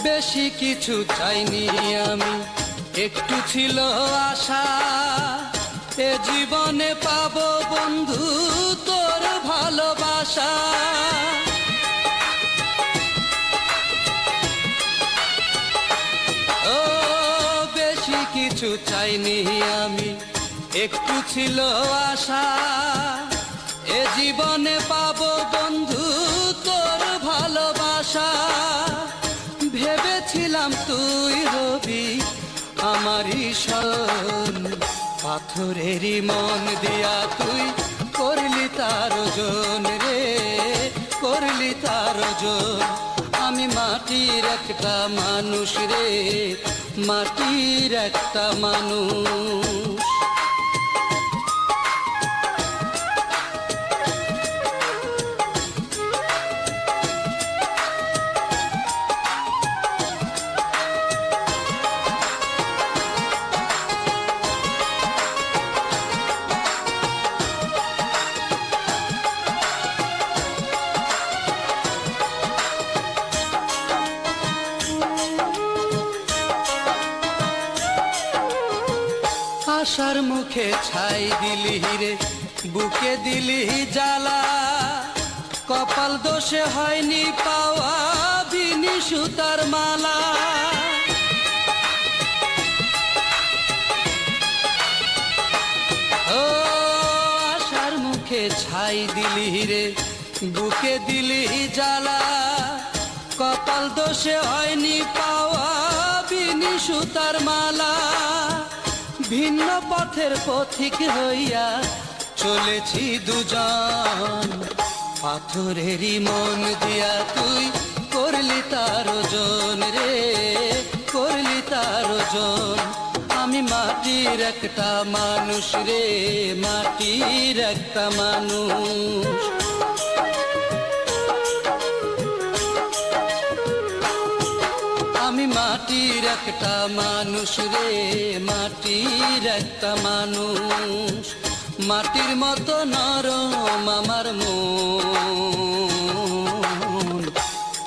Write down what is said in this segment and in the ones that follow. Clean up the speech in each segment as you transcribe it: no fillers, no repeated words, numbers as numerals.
বেশি কিছু চাইনি আমি, একটু ছিল আশা, এ জীবনে পাবো বন্ধু তোর ভালোবাসা। ও বেশি কিছু চাইনি আমি, একটু ছিল আশা, এ জীবনে পাবো বন্ধু তোর ভালোবাসা। ভেবেছিলাম তুই রবি আমারই শরণ, পাথরেরই মন দিয়া তুই করলি তার ওজন রে, করলি তার ওজন। আমি মাটির একটা মানুষ রে, মাটির একটা মানুষ। আশার মুখে ছাই দিলি রে, বুকে দিলি জ্বালা, কপাল দোষে হয়নি পাওয়া বিনি সুতার মালা। ও আশার মুখে ছাই দিলি রে, বুকে দিলি জ্বালা, কপাল দোষে হয়নি পাওয়া বিনি সুতার মালা। ভিন্ন পথের পথিক হইয়া চলেছি দুজন, পাথরেরই মন দিয়া তুই করলি তার ওজন রে, করলি তার ওজন। আমি মাটির একটা মানুষ রে, মাটির একটা মানুষ। আমি মাটির একটা মানুষ রে, মাটির একটা মানুষ। মাটির মতো নরম আমার মন,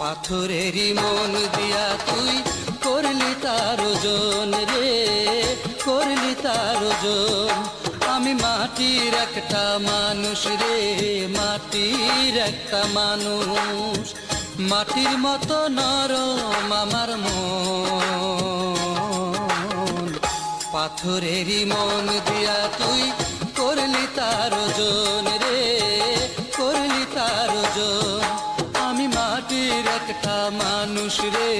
পাথরেরই মন দিয়া তুই করলি তার ওজন রে, করলি তার ওজন। আমি মাটির একটা মানুষ রে, মাটির একটা মানুষ। মাটির মতো নরম আমার মন, পাথরেরই মন দিয়া তুই করলি তার ওজন রে, করলি তার ওজন। আমি মাটির একটা মানুষ রে।